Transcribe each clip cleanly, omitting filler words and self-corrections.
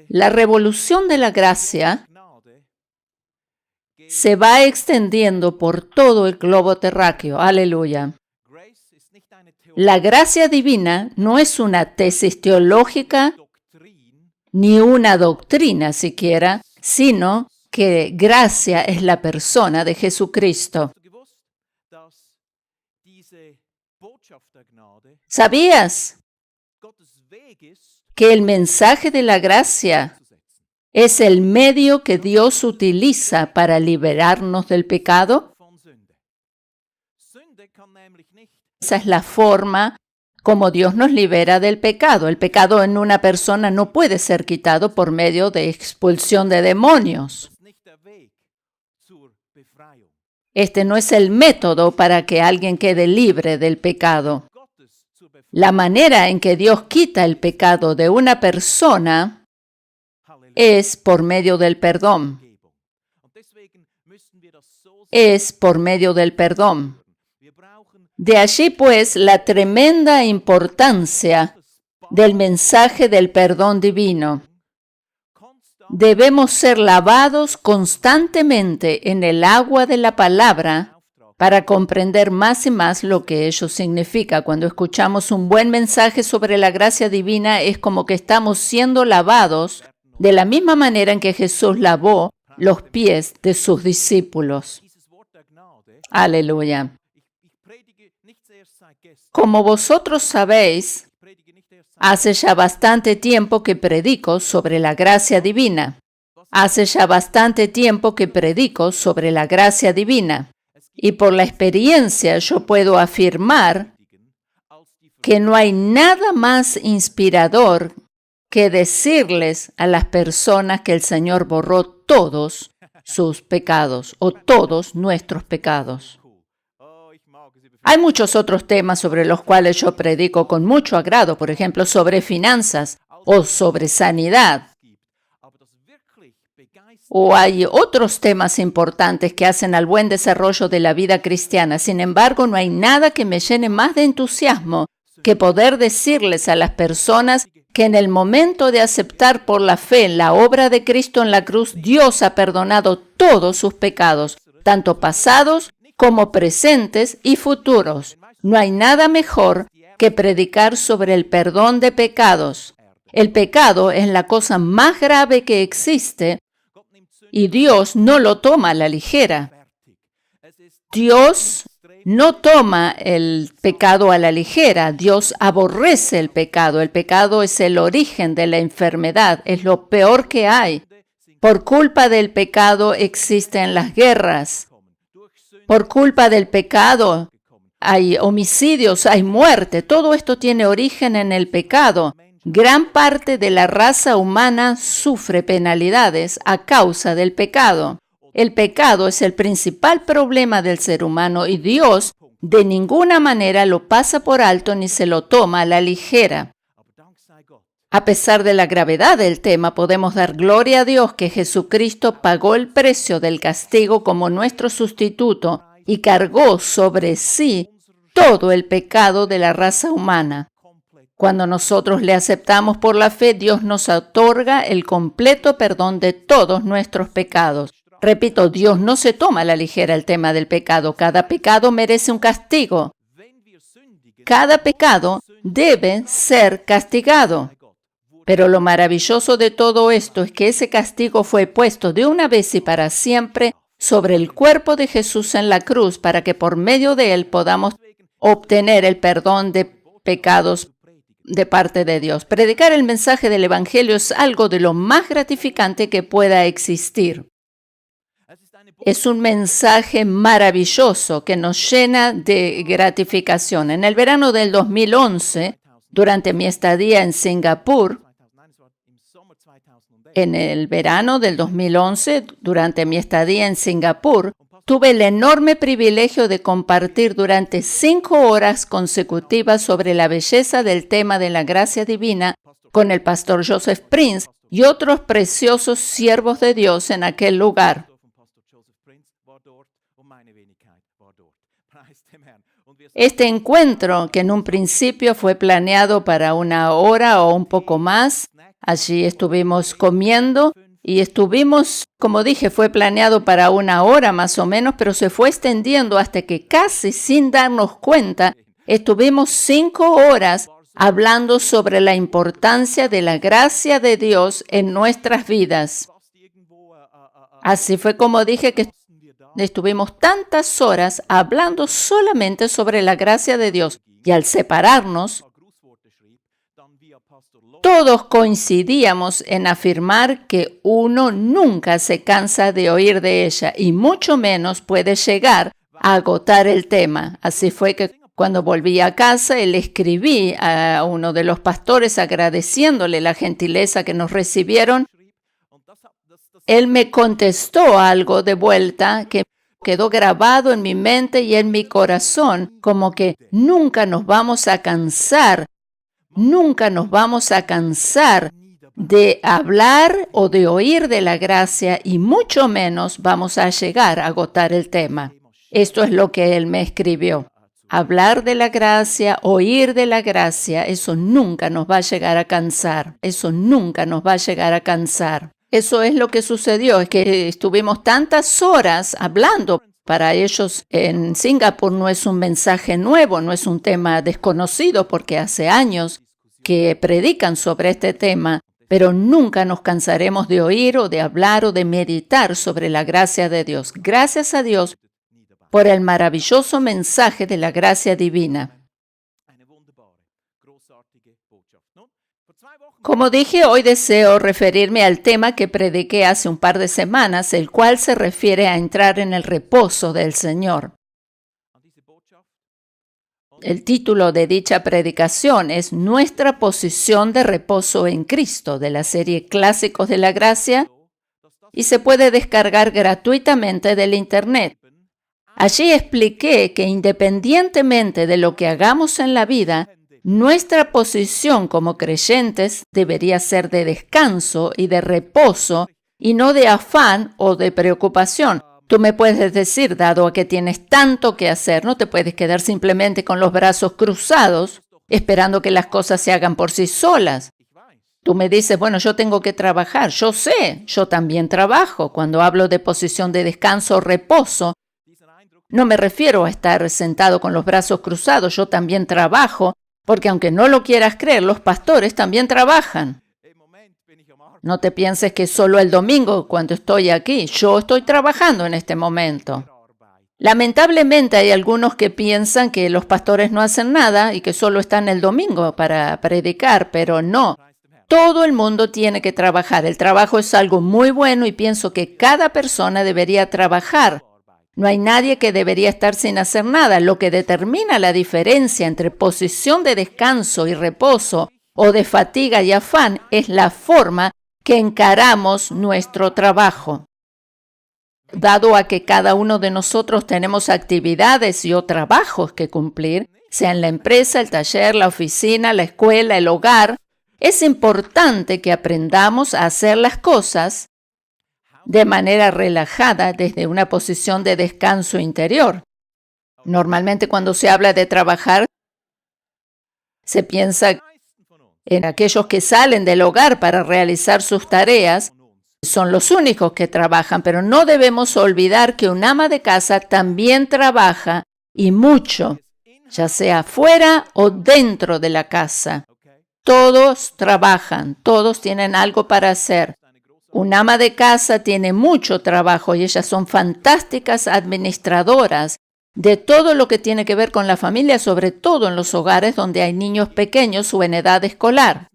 La revolución de la gracia se va extendiendo por todo el globo terráqueo. Aleluya. La gracia divina no es una tesis teológica ni una doctrina siquiera, sino que gracia es la persona de Jesucristo. ¿Sabías que el mensaje de la gracia es el medio que Dios utiliza para liberarnos del pecado? Esa es la forma como Dios nos libera del pecado. El pecado en una persona no puede ser quitado por medio de expulsión de demonios. Este no es el método para que alguien quede libre del pecado. La manera en que Dios quita el pecado de una persona es por medio del perdón. Es por medio del perdón. De allí, pues, la tremenda importancia del mensaje del perdón divino. Debemos ser lavados constantemente en el agua de la palabra para comprender más y más lo que ello significa. Cuando escuchamos un buen mensaje sobre la gracia divina, es como que estamos siendo lavados de la misma manera en que Jesús lavó los pies de sus discípulos. Aleluya. Como vosotros sabéis, hace ya bastante tiempo que predico sobre la gracia divina. Hace ya bastante tiempo que predico sobre la gracia divina. Y por la experiencia yo puedo afirmar que no hay nada más inspirador que decirles a las personas que el Señor borró todos sus pecados o todos nuestros pecados. Hay muchos otros temas sobre los cuales yo predico con mucho agrado, por ejemplo, sobre finanzas o sobre sanidad. O hay otros temas importantes que hacen al buen desarrollo de la vida cristiana. Sin embargo, no hay nada que me llene más de entusiasmo que poder decirles a las personas que en el momento de aceptar por la fe la obra de Cristo en la cruz, Dios ha perdonado todos sus pecados, tanto pasados como presentes y futuros. No hay nada mejor que predicar sobre el perdón de pecados. El pecado es la cosa más grave que existe y Dios no lo toma a la ligera. Dios no toma el pecado a la ligera. Dios aborrece el pecado. El pecado es el origen de la enfermedad. Es lo peor que hay. Por culpa del pecado existen las guerras. Por culpa del pecado hay homicidios, hay muerte. Todo esto tiene origen en el pecado. Gran parte de la raza humana sufre penalidades a causa del pecado. El pecado es el principal problema del ser humano y Dios de ninguna manera lo pasa por alto ni se lo toma a la ligera. A pesar de la gravedad del tema, podemos dar gloria a Dios que Jesucristo pagó el precio del castigo como nuestro sustituto y cargó sobre sí todo el pecado de la raza humana. Cuando nosotros le aceptamos por la fe, Dios nos otorga el completo perdón de todos nuestros pecados. Repito, Dios no se toma a la ligera el tema del pecado. Cada pecado merece un castigo. Cada pecado debe ser castigado. Pero lo maravilloso de todo esto es que ese castigo fue puesto de una vez y para siempre sobre el cuerpo de Jesús en la cruz para que por medio de él podamos obtener el perdón de pecados de parte de Dios. Predicar el mensaje del Evangelio es algo de lo más gratificante que pueda existir. Es un mensaje maravilloso que nos llena de gratificación. En el verano del 2011, durante mi estadía en Singapur, tuve el enorme privilegio de compartir durante 5 horas consecutivas sobre la belleza del tema de la gracia divina con el pastor Joseph Prince y otros preciosos siervos de Dios en aquel lugar. Este encuentro, que en un principio fue planeado para 1 hora o un poco más, Allí estuvimos comiendo y estuvimos, como dije, fue planeado para 1 hora más o menos, pero se fue extendiendo hasta que casi sin darnos cuenta, estuvimos 5 horas hablando sobre la importancia de la gracia de Dios en nuestras vidas. Así fue como dije que estuvimos tantas horas hablando solamente sobre la gracia de Dios. Y al separarnos, todos coincidíamos en afirmar que uno nunca se cansa de oír de ella y mucho menos puede llegar a agotar el tema. Así fue que cuando volví a casa, le escribí a uno de los pastores agradeciéndole la gentileza que nos recibieron. Él me contestó algo de vuelta que quedó grabado en mi mente y en mi corazón, como que nunca nos vamos a cansar de hablar o de oír de la gracia y mucho menos vamos a llegar a agotar el tema. Esto es lo que él me escribió. Hablar de la gracia, oír de la gracia, eso nunca nos va a llegar a cansar. Eso nunca nos va a llegar a cansar. Eso es lo que sucedió, es que estuvimos tantas horas hablando. Para ellos en Singapur no es un mensaje nuevo, no es un tema desconocido porque hace años que predican sobre este tema, pero nunca nos cansaremos de oír o de hablar o de meditar sobre la gracia de Dios. Gracias a Dios por el maravilloso mensaje de la gracia divina. Como dije, hoy deseo referirme al tema que prediqué hace un par de semanas, el cual se refiere a entrar en el reposo del Señor. El título de dicha predicación es Nuestra posición de reposo en Cristo, de la serie Clásicos de la Gracia, y se puede descargar gratuitamente del Internet. Allí expliqué que independientemente de lo que hagamos en la vida, nuestra posición como creyentes debería ser de descanso y de reposo y no de afán o de preocupación. Tú me puedes decir, dado a que tienes tanto que hacer, no te puedes quedar simplemente con los brazos cruzados esperando que las cosas se hagan por sí solas. Tú me dices, bueno, yo tengo que trabajar. Yo sé, yo también trabajo. Cuando hablo de posición de descanso o reposo, no me refiero a estar sentado con los brazos cruzados. Yo también trabajo. Porque aunque no lo quieras creer, los pastores también trabajan. No te pienses que solo el domingo cuando estoy aquí. Yo estoy trabajando en este momento. Lamentablemente hay algunos que piensan que los pastores no hacen nada y que solo están el domingo para predicar, pero no. Todo el mundo tiene que trabajar. El trabajo es algo muy bueno y pienso que cada persona debería trabajar. No hay nadie que debería estar sin hacer nada. Lo que determina la diferencia entre posición de descanso y reposo o de fatiga y afán es la forma que encaramos nuestro trabajo. Dado a que cada uno de nosotros tenemos actividades y o trabajos que cumplir, sea en la empresa, el taller, la oficina, la escuela, el hogar, es importante que aprendamos a hacer las cosas de manera relajada desde una posición de descanso interior. Normalmente cuando se habla de trabajar, se piensa en aquellos que salen del hogar para realizar sus tareas. Son los únicos que trabajan, pero no debemos olvidar que un ama de casa también trabaja y mucho, ya sea fuera o dentro de la casa. Todos trabajan, todos tienen algo para hacer. Un ama de casa tiene mucho trabajo y ellas son fantásticas administradoras de todo lo que tiene que ver con la familia, sobre todo en los hogares donde hay niños pequeños o en edad escolar.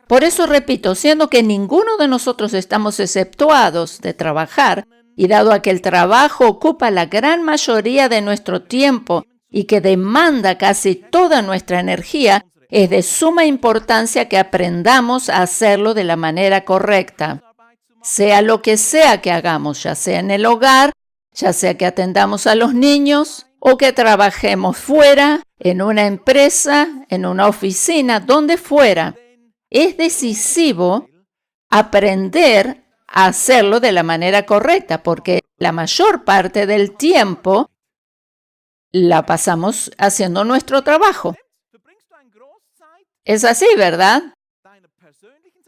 Por eso repito, siendo que ninguno de nosotros estamos exceptuados de trabajar, y dado a que el trabajo ocupa la gran mayoría de nuestro tiempo y que demanda casi toda nuestra energía, es de suma importancia que aprendamos a hacerlo de la manera correcta. Sea lo que sea que hagamos, ya sea en el hogar, ya sea que atendamos a los niños o que trabajemos fuera, en una empresa, en una oficina, donde fuera, es decisivo aprender a hacerlo de la manera correcta, porque la mayor parte del tiempo la pasamos haciendo nuestro trabajo. Es así, ¿verdad?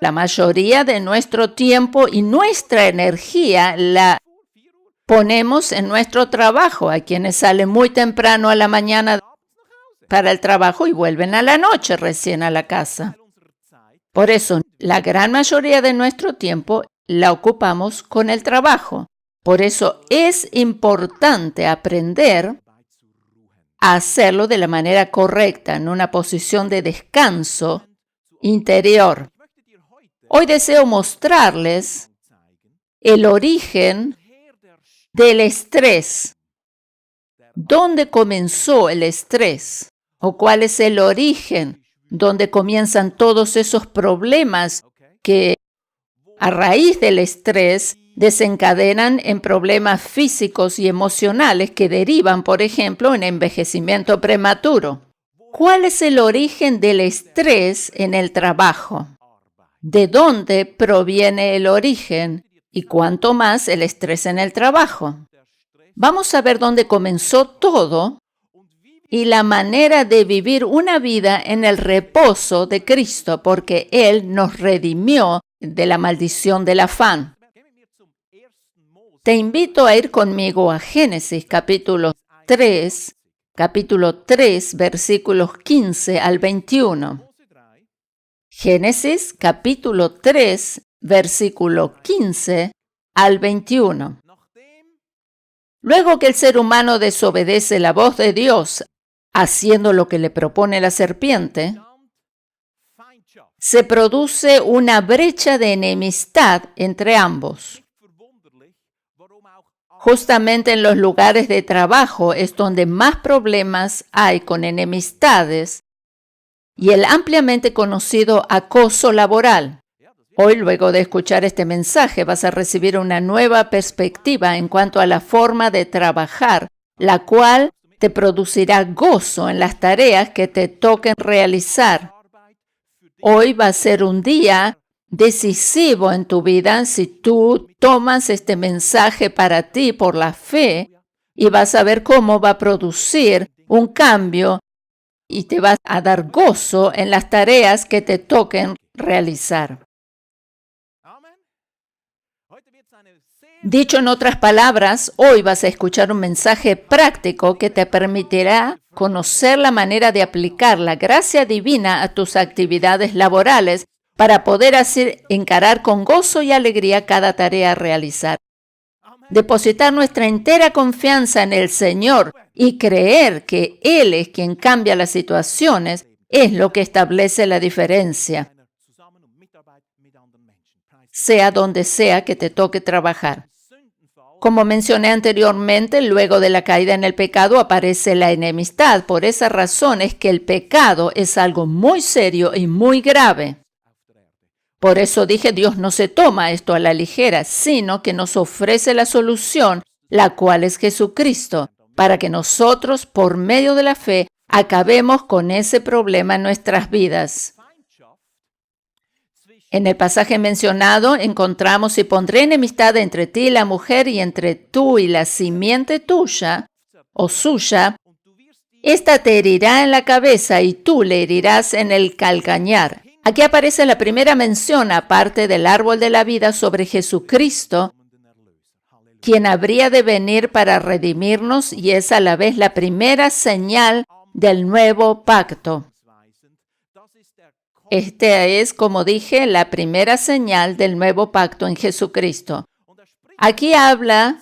La mayoría de nuestro tiempo y nuestra energía la ponemos en nuestro trabajo. Hay quienes salen muy temprano a la mañana para el trabajo y vuelven a la noche recién a la casa. Por eso, la gran mayoría de nuestro tiempo la ocupamos con el trabajo. Por eso es importante aprender a hacerlo de la manera correcta, en una posición de descanso interior. Hoy deseo mostrarles el origen del estrés. ¿Dónde comenzó el estrés? ¿O cuál es el origen donde comienzan todos esos problemas que a raíz del estrés desencadenan en problemas físicos y emocionales que derivan, por ejemplo, en envejecimiento prematuro? ¿Cuál es el origen del estrés en el trabajo? ¿De dónde proviene el origen? Y cuánto más el estrés en el trabajo. Vamos a ver dónde comenzó todo y la manera de vivir una vida en el reposo de Cristo, porque Él nos redimió de la maldición del afán. Te invito a ir conmigo a Génesis capítulo 3, versículos 15 al 21. Génesis capítulo 3, versículo 15 al 21. Luego que el ser humano desobedece la voz de Dios, haciendo lo que le propone la serpiente, se produce una brecha de enemistad entre ambos. Justamente en los lugares de trabajo es donde más problemas hay con enemistades y el ampliamente conocido acoso laboral. Hoy, luego de escuchar este mensaje, vas a recibir una nueva perspectiva en cuanto a la forma de trabajar, la cual te producirá gozo en las tareas que te toquen realizar. Hoy va a ser un día decisivo en tu vida si tú tomas este mensaje para ti por la fe y vas a ver cómo va a producir un cambio y te va a dar gozo en las tareas que te toquen realizar. Dicho en otras palabras, hoy vas a escuchar un mensaje práctico que te permitirá conocer la manera de aplicar la gracia divina a tus actividades laborales para poder así encarar con gozo y alegría cada tarea a realizar. Depositar nuestra entera confianza en el Señor y creer que Él es quien cambia las situaciones es lo que establece la diferencia, sea donde sea que te toque trabajar. Como mencioné anteriormente, luego de la caída en el pecado aparece la enemistad. Por esa razón es que el pecado es algo muy serio y muy grave. Por eso dije, Dios no se toma esto a la ligera, sino que nos ofrece la solución, la cual es Jesucristo, para que nosotros, por medio de la fe, acabemos con ese problema en nuestras vidas. En el pasaje mencionado encontramos: y pondré enemistad entre ti y la mujer, y entre tú y la simiente tuya o suya. Esta te herirá en la cabeza y tú le herirás en el calcañar. Aquí aparece la primera mención, aparte del árbol de la vida, sobre Jesucristo, quien habría de venir para redimirnos, y es a la vez la primera señal del nuevo pacto. Esta es, como dije, la primera señal del nuevo pacto en Jesucristo. Aquí habla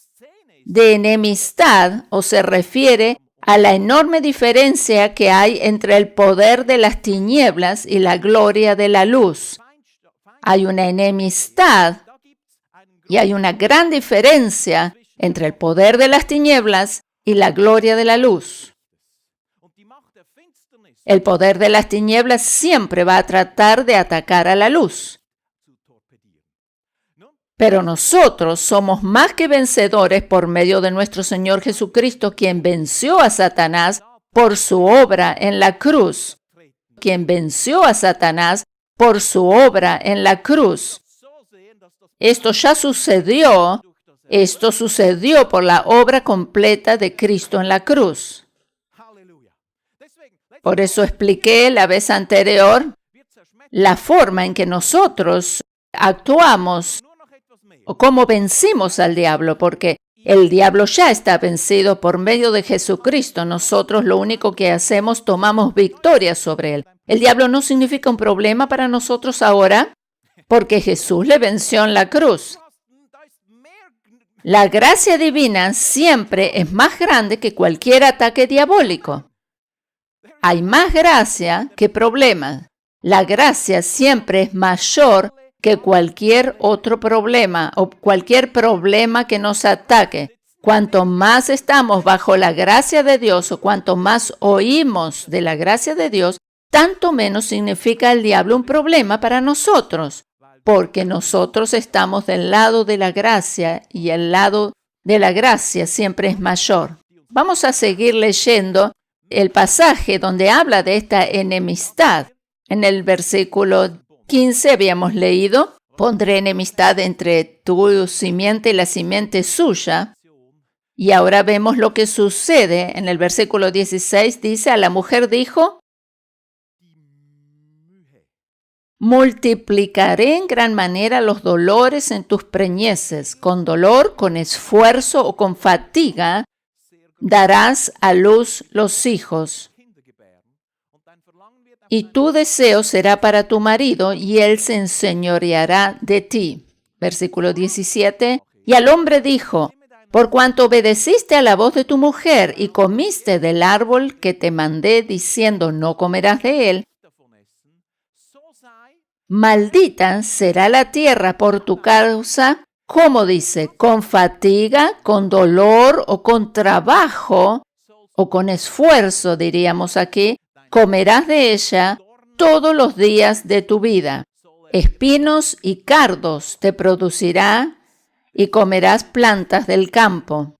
de enemistad, o se refiere a la enorme diferencia que hay entre el poder de las tinieblas y la gloria de la luz. Hay una enemistad y hay una gran diferencia entre el poder de las tinieblas y la gloria de la luz. El poder de las tinieblas siempre va a tratar de atacar a la luz. Pero nosotros somos más que vencedores por medio de nuestro Señor Jesucristo, quien venció a Satanás por su obra en la cruz. Quien venció a Satanás por su obra en la cruz. Esto ya sucedió. Esto sucedió por la obra completa de Cristo en la cruz. Por eso expliqué la vez anterior la forma en que nosotros actuamos o cómo vencimos al diablo, porque el diablo ya está vencido por medio de Jesucristo. Nosotros lo único que hacemos, tomamos victoria sobre él. El diablo no significa un problema para nosotros ahora, porque Jesús le venció en la cruz. La gracia divina siempre es más grande que cualquier ataque diabólico. Hay más gracia que problemas. La gracia siempre es mayor que cualquier otro problema o cualquier problema que nos ataque. Cuanto más estamos bajo la gracia de Dios o cuanto más oímos de la gracia de Dios, tanto menos significa el diablo un problema para nosotros, porque nosotros estamos del lado de la gracia y el lado de la gracia siempre es mayor. Vamos a seguir leyendo el pasaje donde habla de esta enemistad. En el versículo 15 habíamos leído, pondré enemistad entre tu simiente y la simiente suya. Y ahora vemos lo que sucede. En el versículo 16 dice, a la mujer dijo, multiplicaré en gran manera los dolores en tus preñeces. Con dolor, con esfuerzo o con fatiga, darás a luz los hijos. Y tu deseo será para tu marido, y él se enseñoreará de ti. Versículo 17. Y al hombre dijo, por cuanto obedeciste a la voz de tu mujer y comiste del árbol que te mandé diciendo no comerás de él, maldita será la tierra por tu causa, como dice, con fatiga, con dolor o con trabajo, o con esfuerzo, diríamos aquí, comerás de ella todos los días de tu vida. Espinos y cardos te producirá y comerás plantas del campo.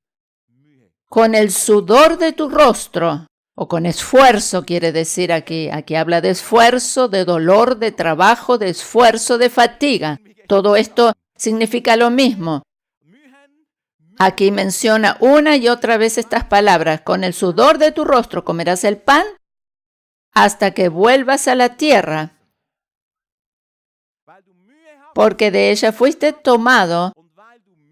Con el sudor de tu rostro, o con esfuerzo quiere decir aquí habla de esfuerzo, de dolor, de trabajo, de esfuerzo, de fatiga. Todo esto significa lo mismo. Aquí menciona una y otra vez estas palabras. Con el sudor de tu rostro comerás el pan hasta que vuelvas a la tierra, porque de ella fuiste tomado,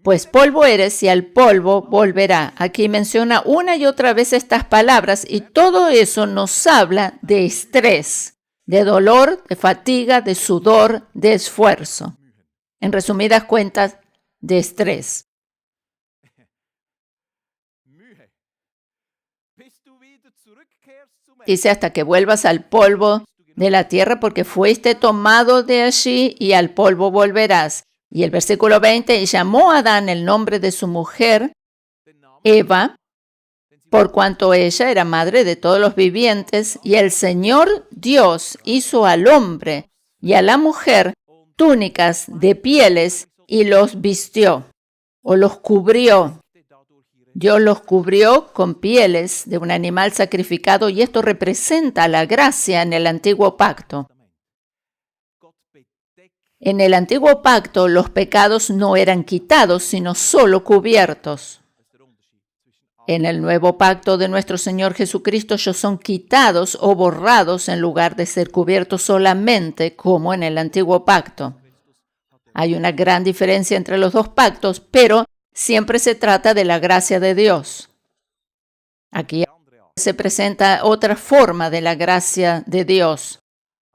pues polvo eres y al polvo volverá. Aquí menciona una y otra vez estas palabras y todo eso nos habla de estrés, de dolor, de fatiga, de sudor, de esfuerzo. En resumidas cuentas, de estrés. Dice hasta que vuelvas al polvo de la tierra porque fuiste tomado de allí y al polvo volverás. Y el versículo 20, y llamó a Adán el nombre de su mujer, Eva, por cuanto ella era madre de todos los vivientes, y el Señor Dios hizo al hombre y a la mujer túnicas de pieles y los vistió o los cubrió. Dios los cubrió con pieles de un animal sacrificado y esto representa la gracia en el antiguo pacto. En el antiguo pacto los pecados no eran quitados, sino solo cubiertos. En el nuevo pacto de nuestro Señor Jesucristo, ellos son quitados o borrados en lugar de ser cubiertos solamente como en el antiguo pacto. Hay una gran diferencia entre los dos pactos, pero siempre se trata de la gracia de Dios. Aquí se presenta otra forma de la gracia de Dios.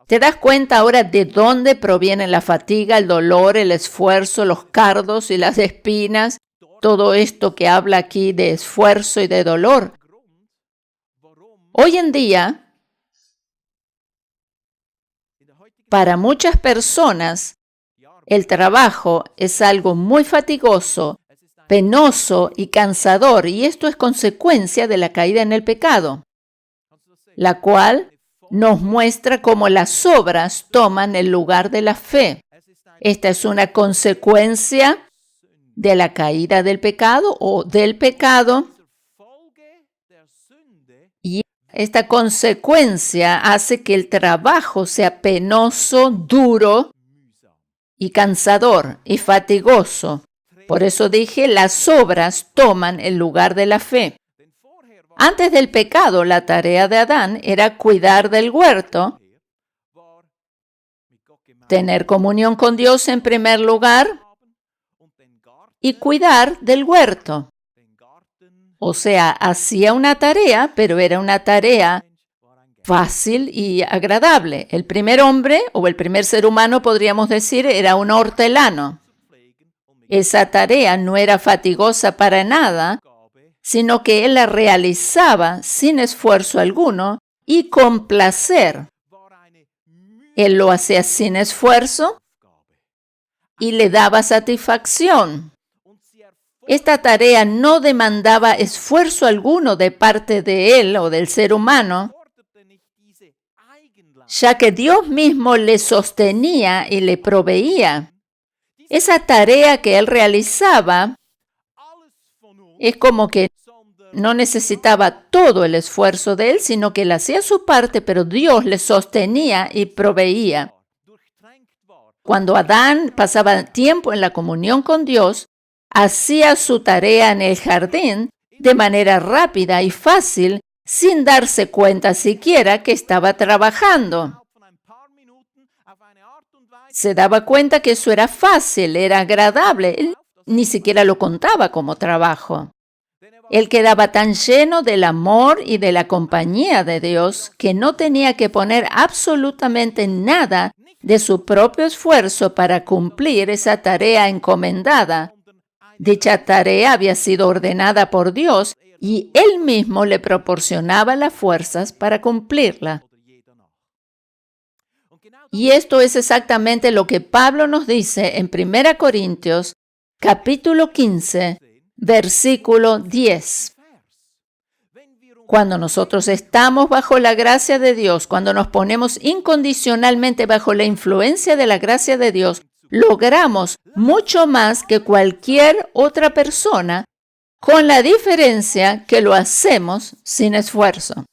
¿Te das cuenta ahora de dónde proviene la fatiga, el dolor, el esfuerzo, los cardos y las espinas? Todo esto que habla aquí de esfuerzo y de dolor. Hoy en día, para muchas personas, el trabajo es algo muy fatigoso, penoso y cansador, y esto es consecuencia de la caída en el pecado, la cual nos muestra cómo las obras toman el lugar de la fe. Esta es una consecuencia de la caída del pecado o del pecado, y esta consecuencia hace que el trabajo sea penoso, duro y cansador y fatigoso. Por eso dije, las obras toman el lugar de la fe. Antes del pecado, la tarea de Adán era cuidar del huerto tener comunión con Dios en primer lugar y cuidar del huerto. O sea, hacía una tarea, pero era una tarea fácil y agradable. El primer hombre, o el primer ser humano, podríamos decir, era un hortelano. Esa tarea no era fatigosa para nada, sino que él la realizaba sin esfuerzo alguno y con placer. Él lo hacía sin esfuerzo y le daba satisfacción. Esta tarea no demandaba esfuerzo alguno de parte de él o del ser humano, ya que Dios mismo le sostenía y le proveía. Esa tarea que él realizaba es como que no necesitaba todo el esfuerzo de él, sino que él hacía su parte, pero Dios le sostenía y proveía. Cuando Adán pasaba tiempo en la comunión con Dios, hacía su tarea en el jardín de manera rápida y fácil, sin darse cuenta siquiera que estaba trabajando. Se daba cuenta que eso era fácil, era agradable. Él ni siquiera lo contaba como trabajo. Él quedaba tan lleno del amor y de la compañía de Dios que no tenía que poner absolutamente nada de su propio esfuerzo para cumplir esa tarea encomendada. Dicha tarea había sido ordenada por Dios y Él mismo le proporcionaba las fuerzas para cumplirla. Y esto es exactamente lo que Pablo nos dice en 1 Corintios, capítulo 15, versículo 10. Cuando nosotros estamos bajo la gracia de Dios, cuando nos ponemos incondicionalmente bajo la influencia de la gracia de Dios, logramos mucho más que cualquier otra persona, con la diferencia que lo hacemos sin esfuerzo.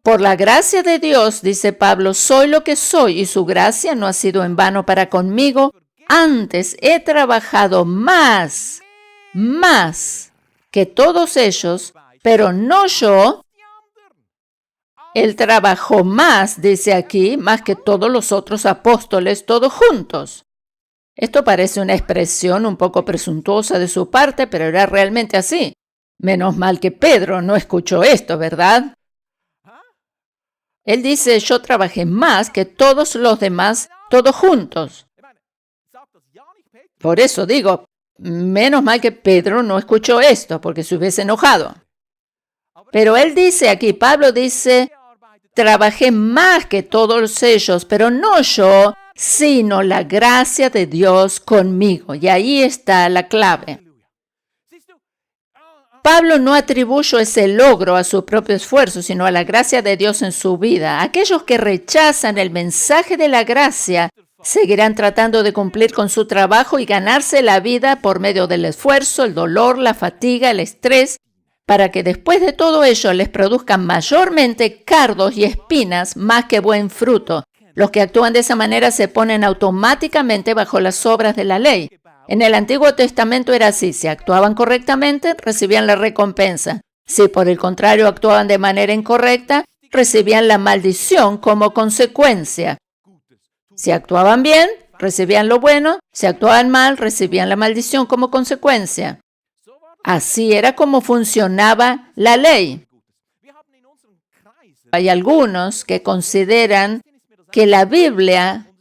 Por la gracia de Dios, dice Pablo, soy lo que soy y su gracia no ha sido en vano para conmigo. Antes he trabajado más que todos ellos, pero no yo. Él trabajó más, dice aquí, más que todos los otros apóstoles, todos juntos. Esto parece una expresión un poco presuntuosa de su parte, pero era realmente así. Menos mal que Pedro no escuchó esto, ¿verdad? Él dice, yo trabajé más que todos los demás, todos juntos. Por eso digo, menos mal que Pedro no escuchó esto, porque se hubiese enojado. Pero él dice aquí, Pablo dice, trabajé más que todos ellos, pero no yo, sino la gracia de Dios conmigo. Y ahí está la clave. Pablo no atribuyó ese logro a su propio esfuerzo, sino a la gracia de Dios en su vida. Aquellos que rechazan el mensaje de la gracia seguirán tratando de cumplir con su trabajo y ganarse la vida por medio del esfuerzo, el dolor, la fatiga, el estrés, para que después de todo ello les produzcan mayormente cardos y espinas más que buen fruto. Los que actúan de esa manera se ponen automáticamente bajo las obras de la ley. En el Antiguo Testamento era así, si actuaban correctamente, recibían la recompensa. Si por el contrario actuaban de manera incorrecta, recibían la maldición como consecuencia. Si actuaban bien, recibían lo bueno, si actuaban mal, recibían la maldición como consecuencia. Así era como funcionaba la ley. Hay algunos que consideran que la Biblia,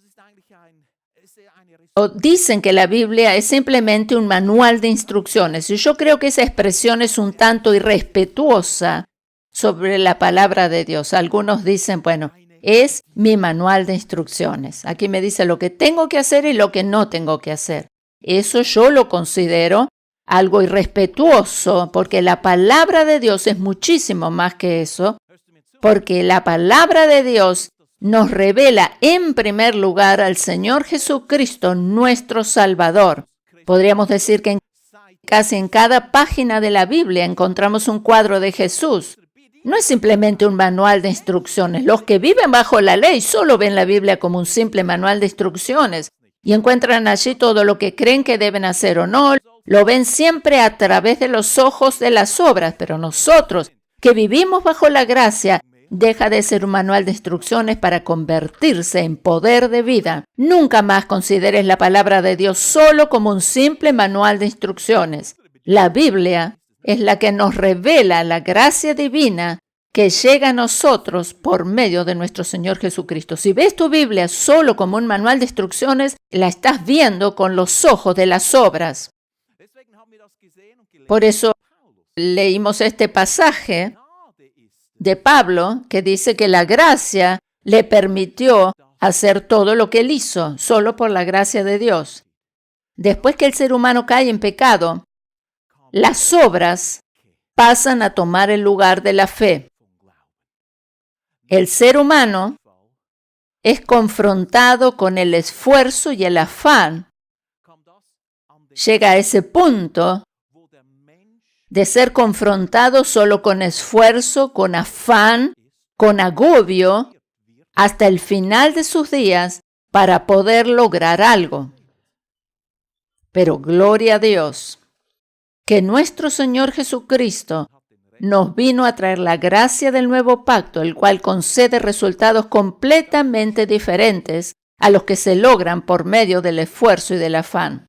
o dicen que la Biblia es simplemente un manual de instrucciones. Y yo creo que esa expresión es un tanto irrespetuosa sobre la palabra de Dios. Algunos dicen, bueno, es mi manual de instrucciones. Aquí me dice lo que tengo que hacer y lo que no tengo que hacer. Eso yo lo considero algo irrespetuoso, porque la palabra de Dios es muchísimo más que eso, porque la palabra de Dios nos revela en primer lugar al Señor Jesucristo, nuestro Salvador. Podríamos decir que casi en cada página de la Biblia encontramos un cuadro de Jesús. No es simplemente un manual de instrucciones. Los que viven bajo la ley solo ven la Biblia como un simple manual de instrucciones y encuentran allí todo lo que creen que deben hacer o no. Lo ven siempre a través de los ojos de las obras, pero nosotros que vivimos bajo la gracia, deja de ser un manual de instrucciones para convertirse en poder de vida. Nunca más consideres la palabra de Dios solo como un simple manual de instrucciones. La Biblia es la que nos revela la gracia divina que llega a nosotros por medio de nuestro Señor Jesucristo. Si ves tu Biblia solo como un manual de instrucciones, la estás viendo con los ojos de las obras. Por eso leímos este pasaje de Pablo que dice que la gracia le permitió hacer todo lo que él hizo, solo por la gracia de Dios. Después que el ser humano cae en pecado, las obras pasan a tomar el lugar de la fe. El ser humano es confrontado con el esfuerzo y el afán. Llega a ese punto de ser confrontado solo con esfuerzo, con afán, con agobio, hasta el final de sus días para poder lograr algo. Pero gloria a Dios, que nuestro Señor Jesucristo nos vino a traer la gracia del nuevo pacto, el cual concede resultados completamente diferentes a los que se logran por medio del esfuerzo y del afán.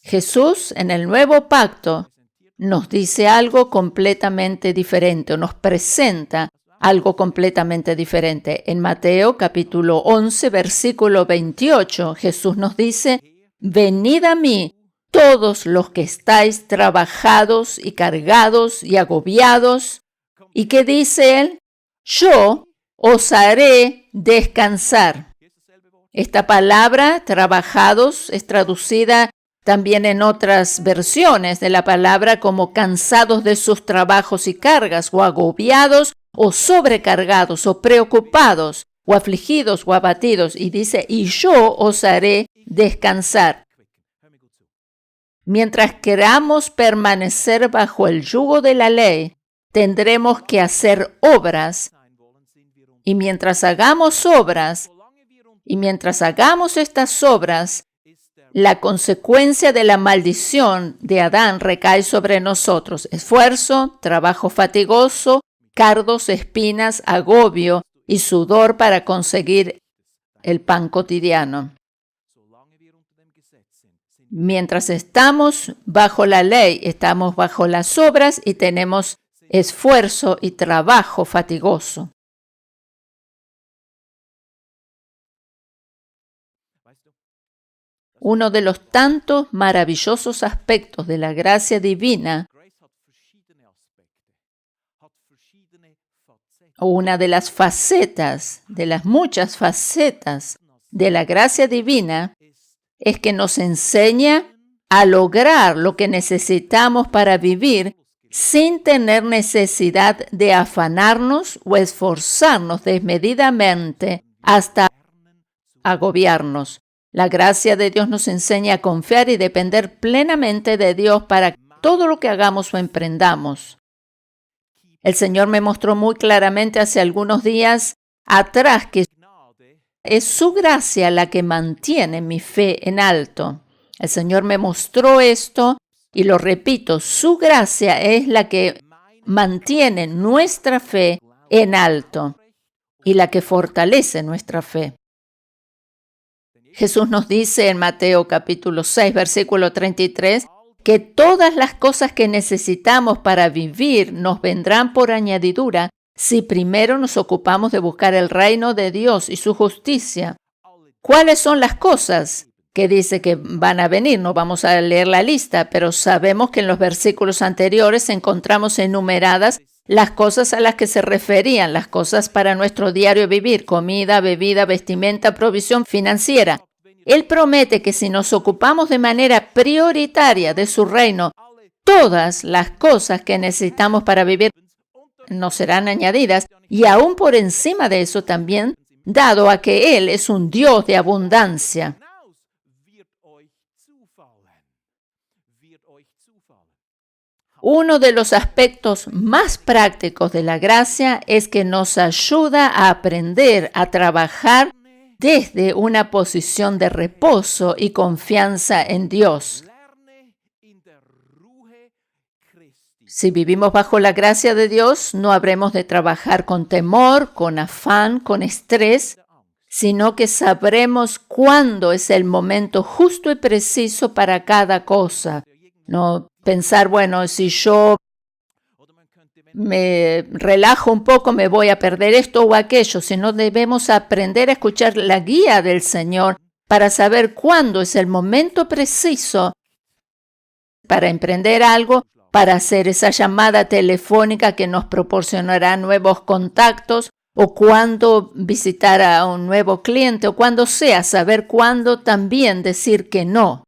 Jesús, en el nuevo pacto, nos dice algo completamente diferente, o nos presenta algo completamente diferente. En Mateo capítulo 11, versículo 28, Jesús nos dice: «Venid a mí, todos los que estáis trabajados y cargados y agobiados». ¿Y qué dice Él? «Yo os haré descansar». Esta palabra, trabajados, es traducida también en otras versiones de la palabra como cansados de sus trabajos y cargas, o agobiados, o sobrecargados, o preocupados, o afligidos, o abatidos. Y dice, y yo os haré descansar. Mientras queramos permanecer bajo el yugo de la ley, tendremos que hacer obras. Y mientras hagamos estas obras, la consecuencia de la maldición de Adán recae sobre nosotros. Esfuerzo, trabajo fatigoso, cardos, espinas, agobio y sudor para conseguir el pan cotidiano. Mientras estamos bajo la ley, estamos bajo las obras y tenemos esfuerzo y trabajo fatigoso. Uno de los tantos maravillosos aspectos de la gracia divina, o una de las facetas, de las muchas facetas de la gracia divina, es que nos enseña a lograr lo que necesitamos para vivir sin tener necesidad de afanarnos o esforzarnos desmedidamente hasta agobiarnos. La gracia de Dios nos enseña a confiar y depender plenamente de Dios para todo lo que hagamos o emprendamos. El Señor me mostró muy claramente hace algunos días atrás que es su gracia la que mantiene mi fe en alto. El Señor me mostró esto y lo repito, su gracia es la que mantiene nuestra fe en alto y la que fortalece nuestra fe. Jesús nos dice en Mateo capítulo 6, versículo 33, que todas las cosas que necesitamos para vivir nos vendrán por añadidura si primero nos ocupamos de buscar el reino de Dios y su justicia. ¿Cuáles son las cosas que dice que van a venir? No vamos a leer la lista, pero sabemos que en los versículos anteriores encontramos enumeradas las cosas a las que se referían, las cosas para nuestro diario vivir: comida, bebida, vestimenta, provisión financiera. Él promete que si nos ocupamos de manera prioritaria de su reino, todas las cosas que necesitamos para vivir nos serán añadidas, y aún por encima de eso también, dado a que Él es un Dios de abundancia. Uno de los aspectos más prácticos de la gracia es que nos ayuda a aprender a trabajar desde una posición de reposo y confianza en Dios. Si vivimos bajo la gracia de Dios, no habremos de trabajar con temor, con afán, con estrés, sino que sabremos cuándo es el momento justo y preciso para cada cosa. No pensar, bueno, si yo me relajo un poco, me voy a perder esto o aquello, sino debemos aprender a escuchar la guía del Señor para saber cuándo es el momento preciso para emprender algo, para hacer esa llamada telefónica que nos proporcionará nuevos contactos, o cuándo visitar a un nuevo cliente, o cuándo sea, saber cuándo también decir que no.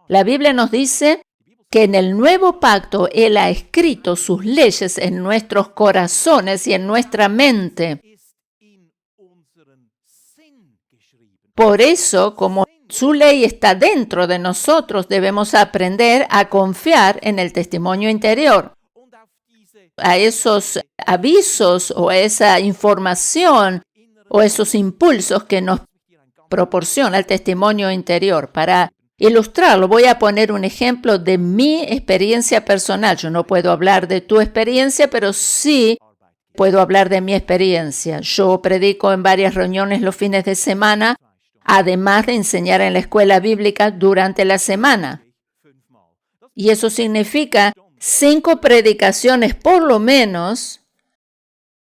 La Biblia nos dice que en el nuevo pacto Él ha escrito sus leyes en nuestros corazones y en nuestra mente. Por eso, como su ley está dentro de nosotros, debemos aprender a confiar en el testimonio interior, a esos avisos o a esa información o esos impulsos que nos proporciona el testimonio interior. Para ilustrarlo, voy a poner un ejemplo de mi experiencia personal. Yo no puedo hablar de tu experiencia, pero sí puedo hablar de mi experiencia. Yo predico en varias reuniones los fines de semana, además de enseñar en la escuela bíblica durante la semana. Y eso significa 5 predicaciones por lo menos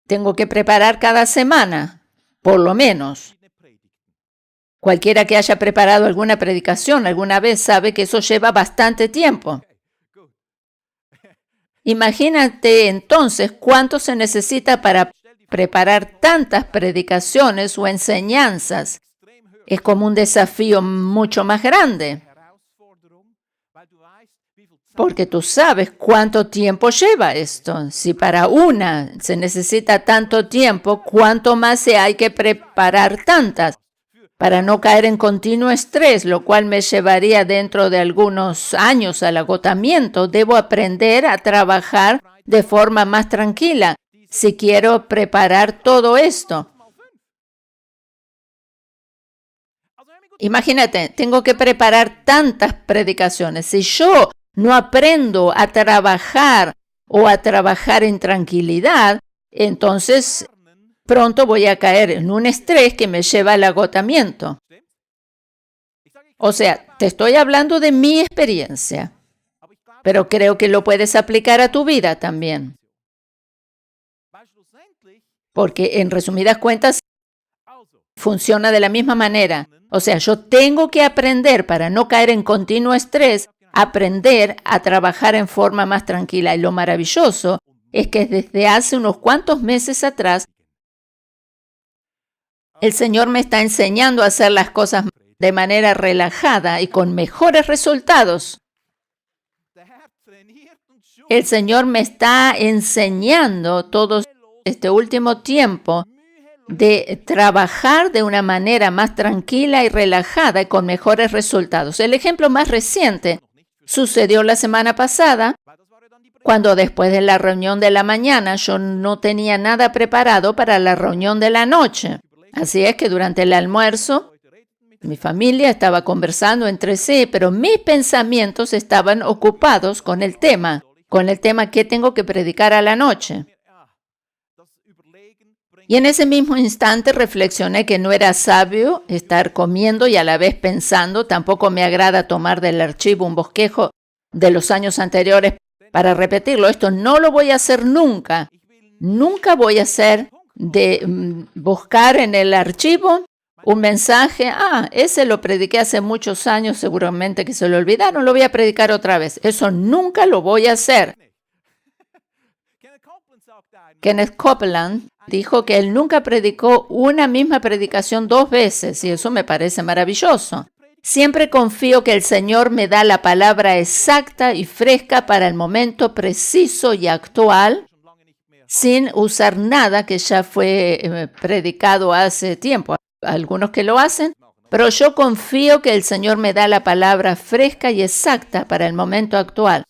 tengo que preparar cada semana, por lo menos. Cualquiera que haya preparado alguna predicación alguna vez sabe que eso lleva bastante tiempo. Imagínate entonces cuánto se necesita para preparar tantas predicaciones o enseñanzas. Es como un desafío mucho más grande, porque tú sabes cuánto tiempo lleva esto. Si para una se necesita tanto tiempo, ¿cuánto más se hay que preparar tantas? Para no caer en continuo estrés, lo cual me llevaría dentro de algunos años al agotamiento, debo aprender a trabajar de forma más tranquila si quiero preparar todo esto. Imagínate, tengo que preparar tantas predicaciones. Si yo no aprendo a trabajar o a trabajar en tranquilidad, entonces pronto voy a caer en un estrés que me lleva al agotamiento. O sea, te estoy hablando de mi experiencia, pero creo que lo puedes aplicar a tu vida también. Porque en resumidas cuentas, funciona de la misma manera. O sea, yo tengo que aprender para no caer en continuo estrés, aprender a trabajar en forma más tranquila. Y lo maravilloso es que desde hace unos cuantos meses atrás, el Señor me está enseñando a hacer las cosas de manera relajada y con mejores resultados. El Señor me está enseñando todo este último tiempo de trabajar de una manera más tranquila y relajada y con mejores resultados. El ejemplo más reciente sucedió la semana pasada, cuando después de la reunión de la mañana yo no tenía nada preparado para la reunión de la noche. Así es que durante el almuerzo, mi familia estaba conversando entre sí, pero mis pensamientos estaban ocupados con el tema que tengo que predicar a la noche. Y en ese mismo instante reflexioné que no era sabio estar comiendo y a la vez pensando. Tampoco me agrada tomar del archivo un bosquejo de los años anteriores para repetirlo. Esto no lo voy a hacer nunca. Nunca voy a hacer de buscar en el archivo un mensaje. Ese lo prediqué hace muchos años, seguramente que se lo olvidaron, lo voy a predicar otra vez. Eso nunca lo voy a hacer. Kenneth Copeland dijo que él nunca predicó una misma predicación 2 veces y eso me parece maravilloso. Siempre confío que el Señor me da la palabra exacta y fresca para el momento preciso y actual, sin usar nada que ya fue predicado hace tiempo. Algunos que lo hacen, pero yo confío que el Señor me da la palabra fresca y exacta para el momento actual,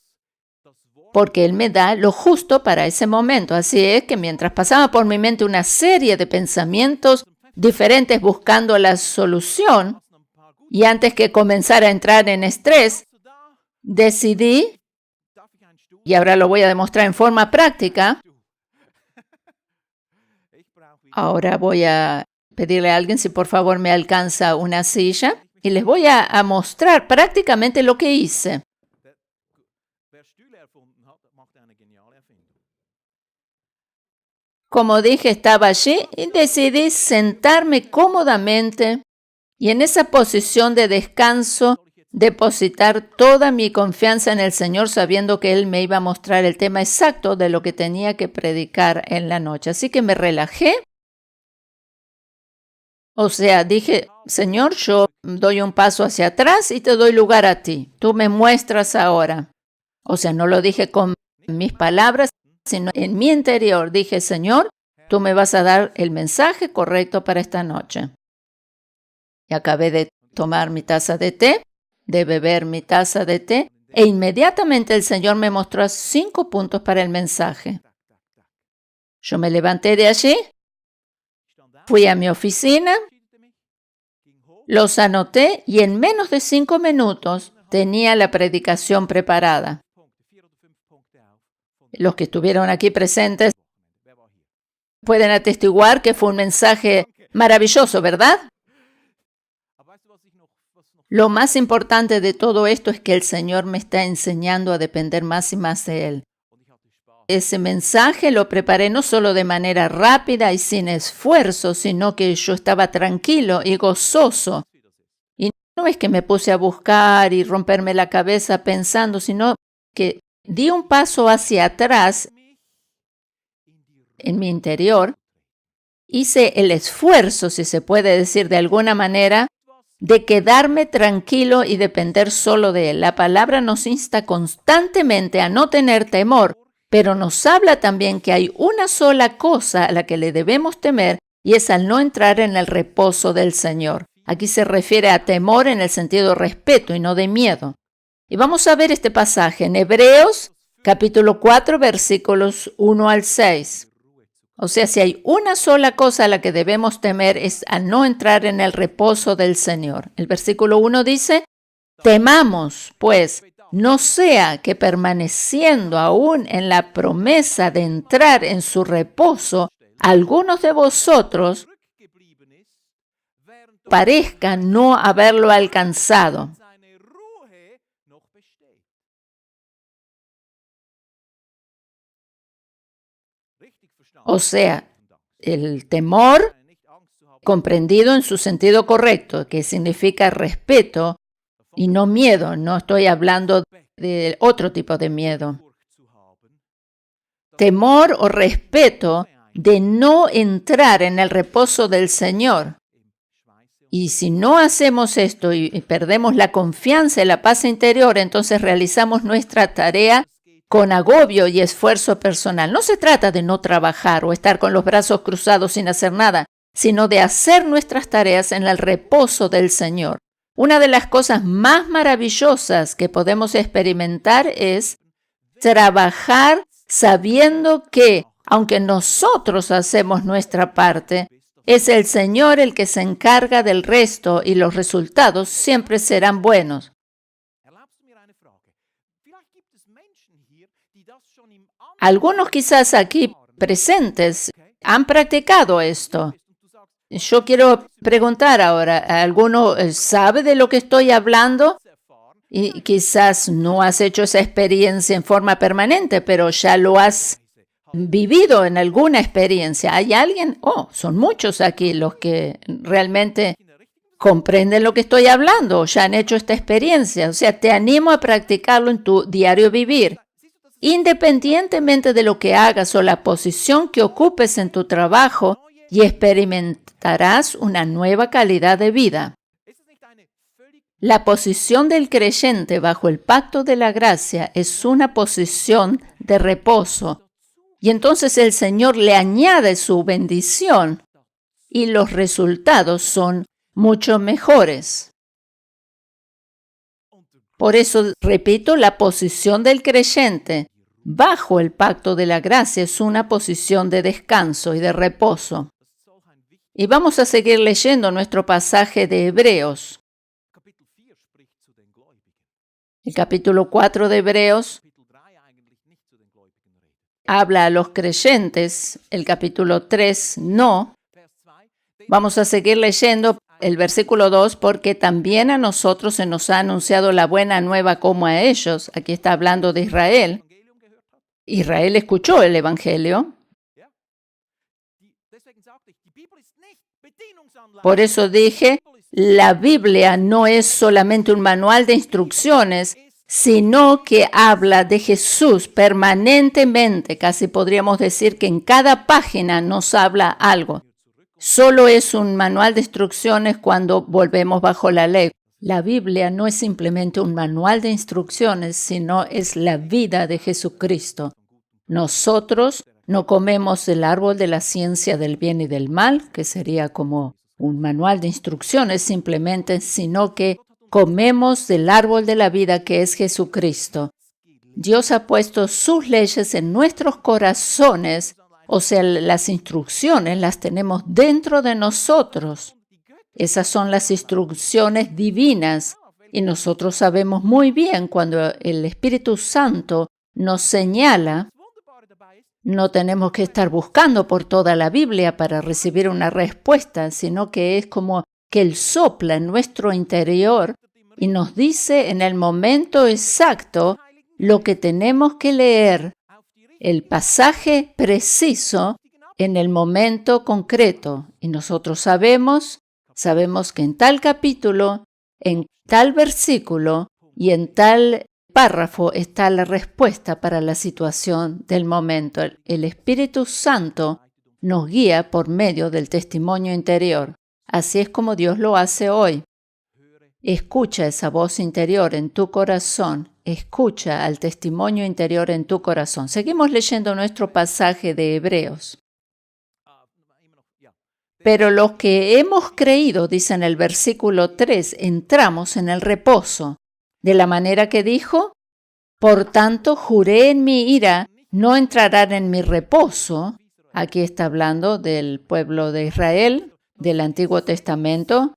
porque Él me da lo justo para ese momento. Así es que mientras pasaba por mi mente una serie de pensamientos diferentes buscando la solución, y antes que comenzara a entrar en estrés, decidí y ahora lo voy a demostrar en forma práctica. Ahora voy a pedirle a alguien si por favor me alcanza una silla y les voy a mostrar prácticamente lo que hice. Como dije, estaba allí y decidí sentarme cómodamente y en esa posición de descanso depositar toda mi confianza en el Señor, sabiendo que Él me iba a mostrar el tema exacto de lo que tenía que predicar en la noche. Así que me relajé. O sea, dije, Señor, yo doy un paso hacia atrás y te doy lugar a ti. Tú me muestras ahora. O sea, no lo dije con mis palabras, sino en mi interior. Dije, Señor, tú me vas a dar el mensaje correcto para esta noche. Y acabé de tomar mi taza de té, de beber mi taza de té, e inmediatamente el Señor me mostró 5 puntos para el mensaje. Yo me levanté de allí, fui a mi oficina, los anoté y en menos de 5 minutos tenía la predicación preparada. Los que estuvieron aquí presentes pueden atestiguar que fue un mensaje maravilloso, ¿verdad? Lo más importante de todo esto es que el Señor me está enseñando a depender más y más de Él. Ese mensaje lo preparé no solo de manera rápida y sin esfuerzo, sino que yo estaba tranquilo y gozoso. Y no es que me puse a buscar y romperme la cabeza pensando, sino que di un paso hacia atrás en mi interior. Hice el esfuerzo, si se puede decir de alguna manera, de quedarme tranquilo y depender solo de Él. La palabra nos insta constantemente a no tener temor, pero nos habla también que hay una sola cosa a la que le debemos temer y es al no entrar en el reposo del Señor. Aquí se refiere a temor en el sentido de respeto y no de miedo. Y vamos a ver este pasaje en Hebreos, capítulo 4, versículos 1 al 6. O sea, si hay una sola cosa a la que debemos temer es a no entrar en el reposo del Señor. El versículo 1 dice, temamos, pues, no sea que permaneciendo aún en la promesa de entrar en su reposo, algunos de vosotros parezcan no haberlo alcanzado. O sea, el temor comprendido en su sentido correcto, que significa respeto y no miedo. No estoy hablando de otro tipo de miedo. Temor o respeto de no entrar en el reposo del Señor. Y si no hacemos esto y perdemos la confianza y la paz interior, entonces realizamos nuestra tarea con agobio y esfuerzo personal. No se trata de no trabajar o estar con los brazos cruzados sin hacer nada, sino de hacer nuestras tareas en el reposo del Señor. Una de las cosas más maravillosas que podemos experimentar es trabajar sabiendo que, aunque nosotros hacemos nuestra parte, es el Señor el que se encarga del resto y los resultados siempre serán buenos. Algunos quizás aquí presentes han practicado esto. Yo quiero preguntar ahora, ¿alguno sabe de lo que estoy hablando? Y quizás no has hecho esa experiencia en forma permanente, pero ya lo has vivido en alguna experiencia. ¿Hay alguien? Oh, son muchos aquí los que realmente comprenden lo que estoy hablando, ya han hecho esta experiencia. O sea, te animo a practicarlo en tu diario vivir. Independientemente de lo que hagas o la posición que ocupes en tu trabajo, y experimentarás una nueva calidad de vida. La posición del creyente bajo el pacto de la gracia es una posición de reposo, y entonces el Señor le añade su bendición y los resultados son mucho mejores. Por eso, repito, la posición del creyente bajo el pacto de la gracia es una posición de descanso y de reposo. Y vamos a seguir leyendo nuestro pasaje de Hebreos. El capítulo 4 de Hebreos habla a los creyentes, el capítulo 3 no. Vamos a seguir leyendo el versículo 2, porque también a nosotros se nos ha anunciado la buena nueva como a ellos. Aquí está hablando de Israel. Israel escuchó el Evangelio. Por eso dije, la Biblia no es solamente un manual de instrucciones, sino que habla de Jesús permanentemente. Casi podríamos decir que en cada página nos habla algo. Solo es un manual de instrucciones cuando volvemos bajo la ley. La Biblia no es simplemente un manual de instrucciones, sino es la vida de Jesucristo. Nosotros no comemos del árbol de la ciencia del bien y del mal, que sería como un manual de instrucciones simplemente, sino que comemos del árbol de la vida que es Jesucristo. Dios ha puesto sus leyes en nuestros corazones, o sea, las instrucciones las tenemos dentro de nosotros. Esas son las instrucciones divinas y nosotros sabemos muy bien cuando el Espíritu Santo nos señala. No tenemos que estar buscando por toda la Biblia para recibir una respuesta, sino que es como que Él sopla en nuestro interior y nos dice en el momento exacto lo que tenemos que leer, el pasaje preciso en el momento concreto. Y nosotros sabemos que en tal capítulo, en tal versículo y en tal párrafo está la respuesta para la situación del momento. El Espíritu Santo nos guía por medio del testimonio interior. Así es como Dios lo hace hoy. Escucha esa voz interior en tu corazón. Escucha al testimonio interior en tu corazón. Seguimos leyendo nuestro pasaje de Hebreos. Pero los que hemos creído, dice en el versículo 3, entramos en el reposo. De la manera que dijo, por tanto, juré en mi ira, no entrarán en mi reposo. Aquí está hablando del pueblo de Israel, del Antiguo Testamento.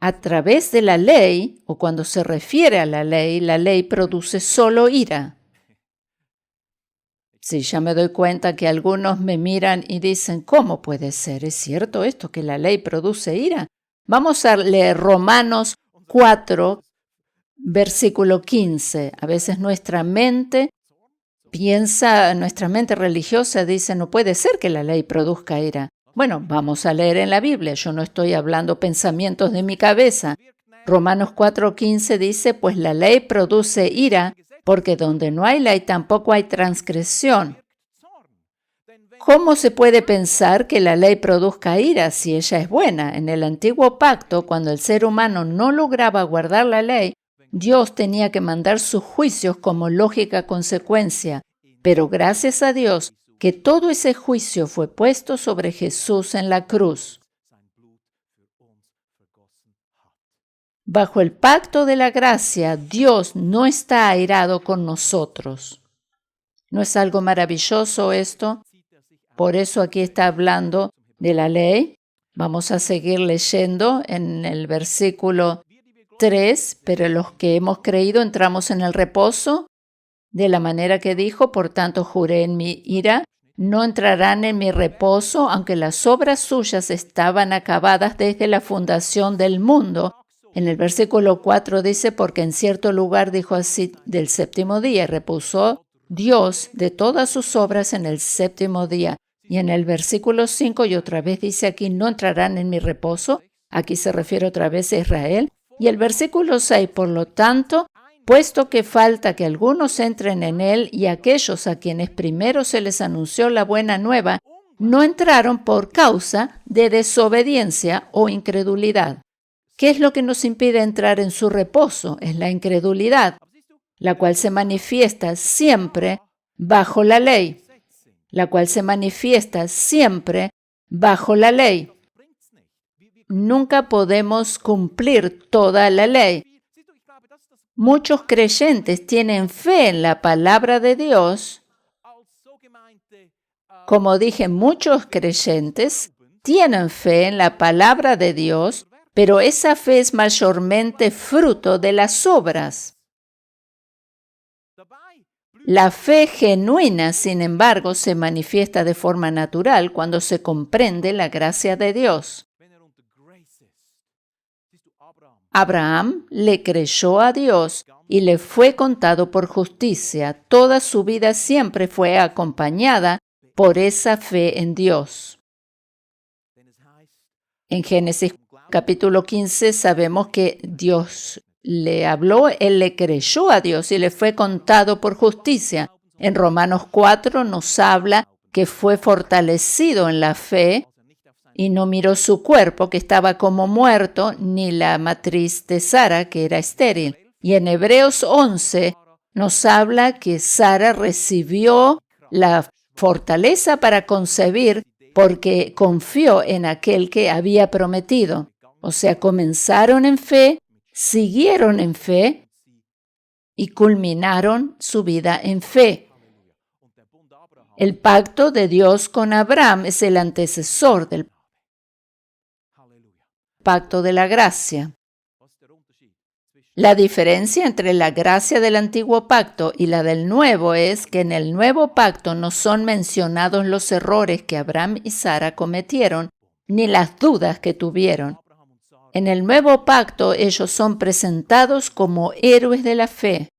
A través de la ley, o cuando se refiere a la ley produce solo ira. Sí, ya me doy cuenta que algunos me miran y dicen, ¿cómo puede ser? ¿Es cierto esto que la ley produce ira? Vamos a leer Romanos 4, versículo 15. A veces nuestra mente religiosa dice, no puede ser que la ley produzca ira. Bueno, vamos a leer en la Biblia. Yo no estoy hablando pensamientos de mi cabeza. Romanos 4:15 dice, pues la ley produce ira, porque donde no hay ley tampoco hay transgresión. ¿Cómo se puede pensar que la ley produzca ira si ella es buena? En el antiguo pacto, cuando el ser humano no lograba guardar la ley, Dios tenía que mandar sus juicios como lógica consecuencia. Pero gracias a Dios que todo ese juicio fue puesto sobre Jesús en la cruz. Bajo el pacto de la gracia, Dios no está airado con nosotros. ¿No es algo maravilloso esto? Por eso aquí está hablando de la ley. Vamos a seguir leyendo en el versículo 3, pero los que hemos creído entramos en el reposo, de la manera que dijo, por tanto juré en mi ira, no entrarán en mi reposo, aunque las obras suyas estaban acabadas desde la fundación del mundo. En el versículo 4 dice, porque en cierto lugar dijo así del séptimo día, reposó Dios de todas sus obras en el séptimo día. Y en el versículo 5, y otra vez dice aquí, no entrarán en mi reposo. Aquí se refiere otra vez a Israel. Y el versículo 6, por lo tanto, puesto que falta que algunos entren en él y aquellos a quienes primero se les anunció la buena nueva, no entraron por causa de desobediencia o incredulidad. ¿Qué es lo que nos impide entrar en su reposo? Es la incredulidad, la cual se manifiesta siempre bajo la ley. Nunca podemos cumplir toda la ley. Muchos creyentes tienen fe en la palabra de Dios. Como dije, muchos creyentes tienen fe en la palabra de Dios, pero esa fe es mayormente fruto de las obras. La fe genuina, sin embargo, se manifiesta de forma natural cuando se comprende la gracia de Dios. Abraham le creyó a Dios y le fue contado por justicia. Toda su vida siempre fue acompañada por esa fe en Dios. En Génesis capítulo 15 sabemos que Dios le habló, él le creyó a Dios y le fue contado por justicia. En Romanos 4 nos habla que fue fortalecido en la fe y no miró su cuerpo, que estaba como muerto, ni la matriz de Sara, que era estéril. Y en Hebreos 11 nos habla que Sara recibió la fortaleza para concebir porque confió en aquel que había prometido. O sea, comenzaron en fe, siguieron en fe y culminaron su vida en fe. El pacto de Dios con Abraham es el antecesor del pacto de la gracia. La diferencia entre la gracia del antiguo pacto y la del nuevo es que en el nuevo pacto no son mencionados los errores que Abraham y Sara cometieron, ni las dudas que tuvieron. En el nuevo pacto ellos son presentados como héroes de la fe.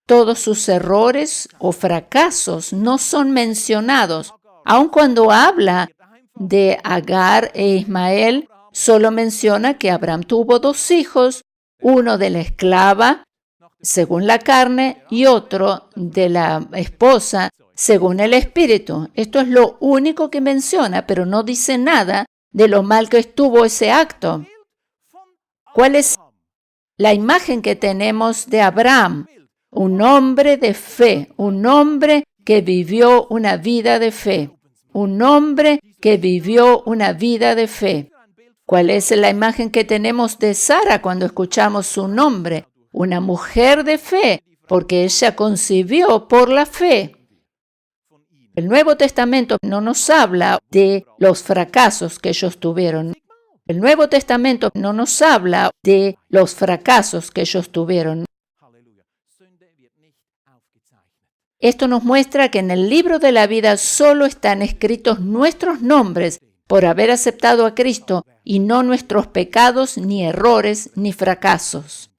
Todos sus errores o fracasos no son mencionados. Aun cuando habla de Agar e Ismael, solo menciona que Abraham tuvo 2 hijos, uno de la esclava, según la carne, y otro de la esposa, según el espíritu. Esto es lo único que menciona, pero no dice nada de lo mal que estuvo ese acto. ¿Cuál es la imagen que tenemos de Abraham? Un hombre de fe, un hombre que vivió una vida de fe, un hombre que vivió una vida de fe. ¿Cuál es la imagen que tenemos de Sara cuando escuchamos su nombre? Una mujer de fe, porque ella concibió por la fe. El Nuevo Testamento no nos habla de los fracasos que ellos tuvieron. El Nuevo Testamento no nos habla de los fracasos que ellos tuvieron. Esto nos muestra que en el libro de la vida solo están escritos nuestros nombres por haber aceptado a Cristo y no nuestros pecados, ni errores, ni fracasos.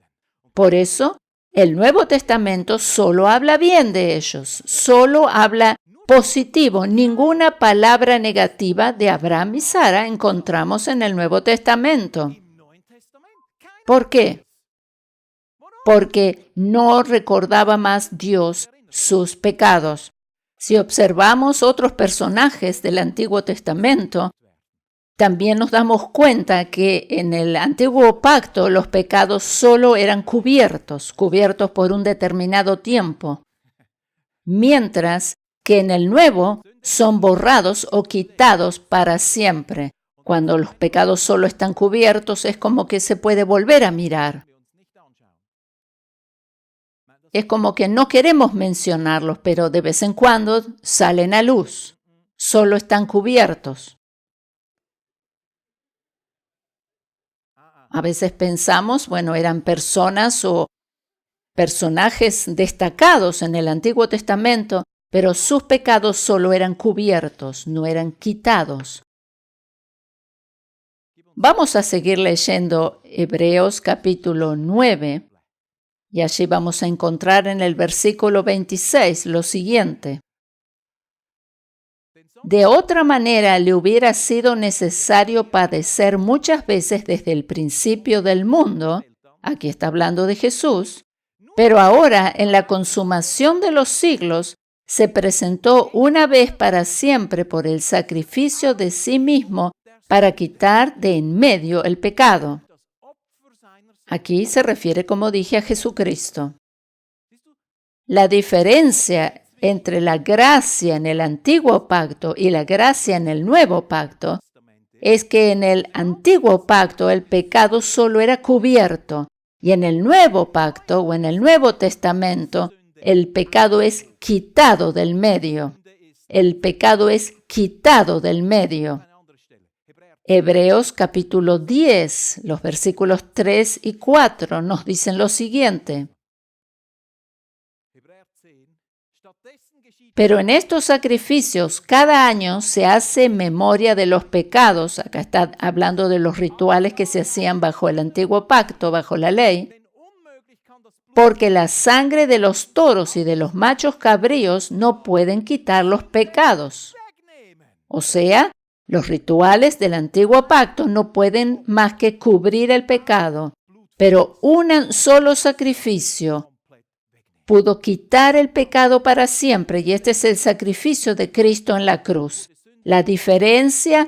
Por eso, el Nuevo Testamento solo habla bien de ellos, solo habla positivo. Ninguna palabra negativa de Abraham y Sara encontramos en el Nuevo Testamento. ¿Por qué? Porque no recordaba más Dios sus pecados. Si observamos otros personajes del Antiguo Testamento, también nos damos cuenta que en el antiguo pacto los pecados solo eran cubiertos por un determinado tiempo, mientras que en el nuevo son borrados o quitados para siempre. Cuando los pecados solo están cubiertos, es como que se puede volver a mirar. Es como que no queremos mencionarlos, pero de vez en cuando salen a luz. Solo están cubiertos. A veces pensamos, eran personas o personajes destacados en el Antiguo Testamento, pero sus pecados solo eran cubiertos, no eran quitados. Vamos a seguir leyendo Hebreos capítulo 9. Y allí vamos a encontrar en el versículo 26 lo siguiente. De otra manera le hubiera sido necesario padecer muchas veces desde el principio del mundo, aquí está hablando de Jesús, pero ahora en la consumación de los siglos se presentó una vez para siempre por el sacrificio de sí mismo para quitar de en medio el pecado. Aquí se refiere, como dije, a Jesucristo. La diferencia entre la gracia en el antiguo pacto y la gracia en el nuevo pacto es que en el antiguo pacto el pecado solo era cubierto y en el nuevo pacto o en el Nuevo Testamento el pecado es quitado del medio. El pecado es quitado del medio. Hebreos capítulo 10, los versículos 3 y 4 nos dicen lo siguiente. Pero en estos sacrificios, cada año se hace memoria de los pecados. Acá está hablando de los rituales que se hacían bajo el antiguo pacto, bajo la ley. Porque la sangre de los toros y de los machos cabríos no pueden quitar los pecados. O sea, los rituales del antiguo pacto no pueden más que cubrir el pecado. Pero un solo sacrificio pudo quitar el pecado para siempre, y este es el sacrificio de Cristo en la cruz. La diferencia,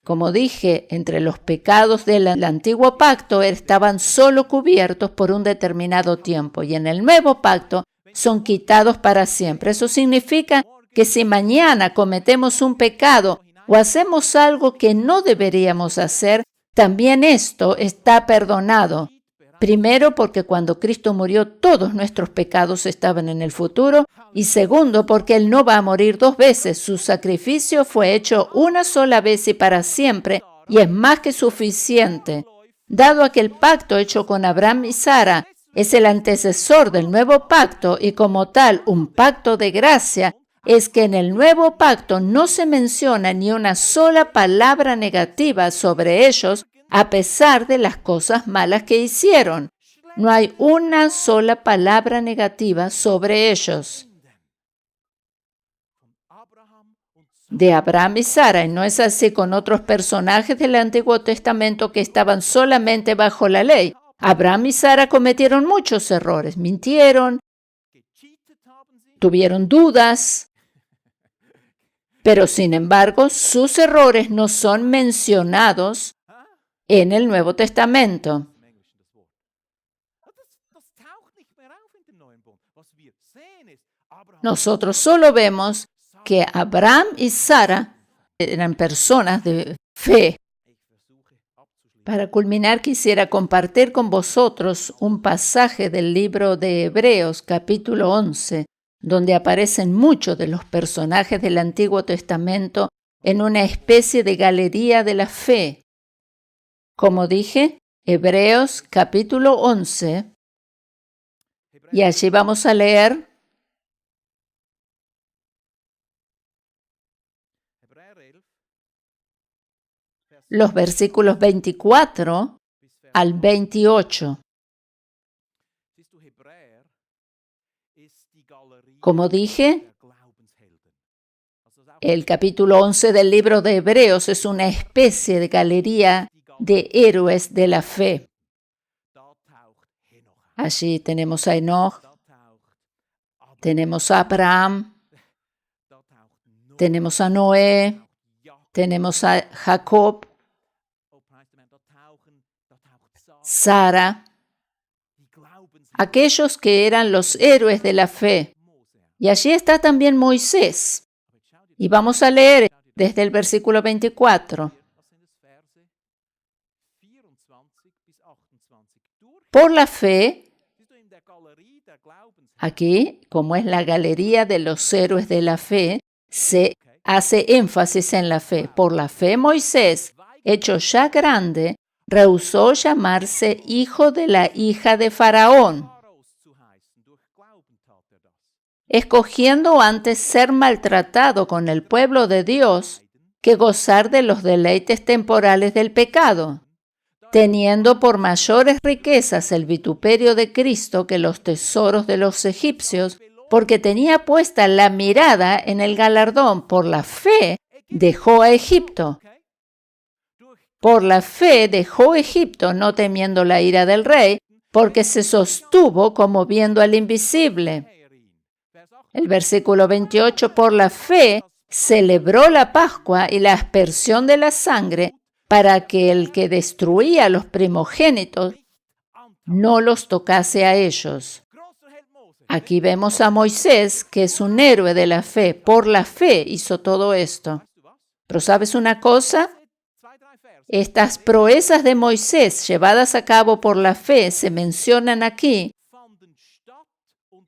como dije, entre los pecados del antiguo pacto estaban solo cubiertos por un determinado tiempo, y en el nuevo pacto son quitados para siempre. Eso significa que si mañana cometemos un pecado o hacemos algo que no deberíamos hacer, también esto está perdonado. Primero, porque cuando Cristo murió, todos nuestros pecados estaban en el futuro. Y segundo, porque Él no va a morir dos veces. Su sacrificio fue hecho una sola vez y para siempre, y es más que suficiente. Dado a que el pacto hecho con Abraham y Sara es el antecesor del nuevo pacto y como tal un pacto de gracia, es que en el nuevo pacto no se menciona ni una sola palabra negativa sobre ellos, a pesar de las cosas malas que hicieron. No hay una sola palabra negativa sobre ellos. De Abraham y Sara, y no es así con otros personajes del Antiguo Testamento que estaban solamente bajo la ley. Abraham y Sara cometieron muchos errores, mintieron, tuvieron dudas, pero sin embargo sus errores no son mencionados en el Nuevo Testamento. Nosotros solo vemos que Abraham y Sara eran personas de fe. Para culminar, quisiera compartir con vosotros un pasaje del libro de Hebreos, capítulo 11, donde aparecen muchos de los personajes del Antiguo Testamento en una especie de galería de la fe. Como dije, Hebreos capítulo 11, y allí vamos a leer los versículos 24 al 28. Como dije, el capítulo 11 del libro de Hebreos es una especie de galería de héroes de la fe. Allí tenemos a Enoch, tenemos a Abraham, tenemos a Noé, tenemos a Jacob, Sara, aquellos que eran los héroes de la fe. Y allí está también Moisés. Y vamos a leer desde el versículo 24. Por la fe, aquí, como es la galería de los héroes de la fe, se hace énfasis en la fe. Por la fe, Moisés, hecho ya grande, rehusó llamarse hijo de la hija de Faraón, escogiendo antes ser maltratado con el pueblo de Dios que gozar de los deleites temporales del pecado, teniendo por mayores riquezas el vituperio de Cristo que los tesoros de los egipcios, porque tenía puesta la mirada en el galardón. Por la fe dejó a Egipto. Por la fe dejó Egipto, no temiendo la ira del rey, porque se sostuvo como viendo al invisible. El versículo 28, por la fe celebró la Pascua y la aspersión de la sangre, para que el que destruía a los primogénitos no los tocase a ellos. Aquí vemos a Moisés, que es un héroe de la fe. Por la fe hizo todo esto. Pero ¿sabes una cosa? Estas proezas de Moisés llevadas a cabo por la fe se mencionan aquí.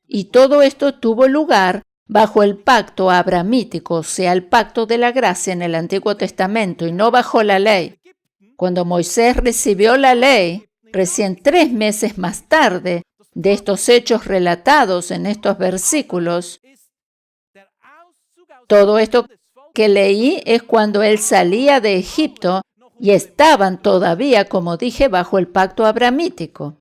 Y todo esto tuvo lugar bajo el pacto abrahamítico, o sea, el pacto de la gracia en el Antiguo Testamento, y no bajo la ley. Cuando Moisés recibió la ley, recién 3 meses más tarde de estos hechos relatados en estos versículos, Todo esto que leí es cuando él salía de Egipto y estaban todavía, como dije, bajo el pacto abrahamítico.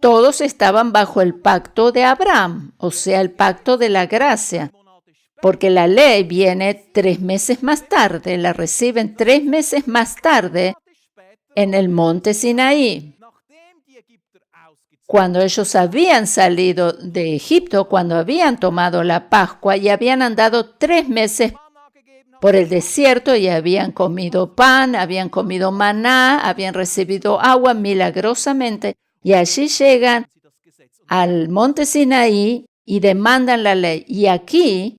Todos estaban bajo el pacto de Abraham, o sea, el pacto de la gracia, porque la ley viene 3 meses más tarde, la reciben 3 meses más tarde en el monte Sinaí. Cuando ellos habían salido de Egipto, cuando habían tomado la Pascua y habían andado 3 meses por el desierto y habían comido pan, habían comido maná, habían recibido agua milagrosamente, y allí llegan al monte Sinaí y demandan la ley. Y aquí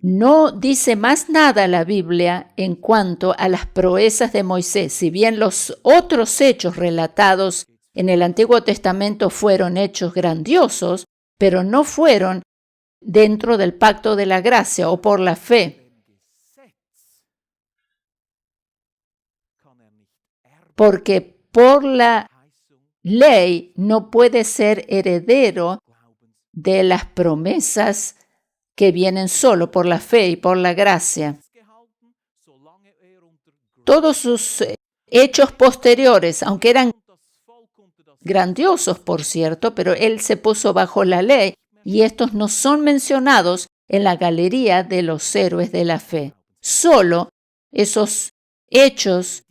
no dice más nada la Biblia en cuanto a las proezas de Moisés. Si bien los otros hechos relatados en el Antiguo Testamento fueron hechos grandiosos, pero no fueron dentro del pacto de la gracia o por la fe. Porque por la ley no puede ser heredero de las promesas que vienen solo por la fe y por la gracia. Todos sus hechos posteriores, aunque eran grandiosos, por cierto, pero él se puso bajo la ley y estos no son mencionados en la galería de los héroes de la fe. Solo esos hechos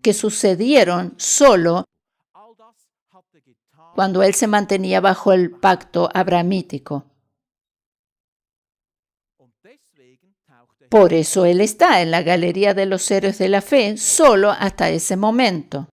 que sucedieron solo cuando él se mantenía bajo el pacto abrahamítico. Por eso él está en la galería de los héroes de la fe solo hasta ese momento.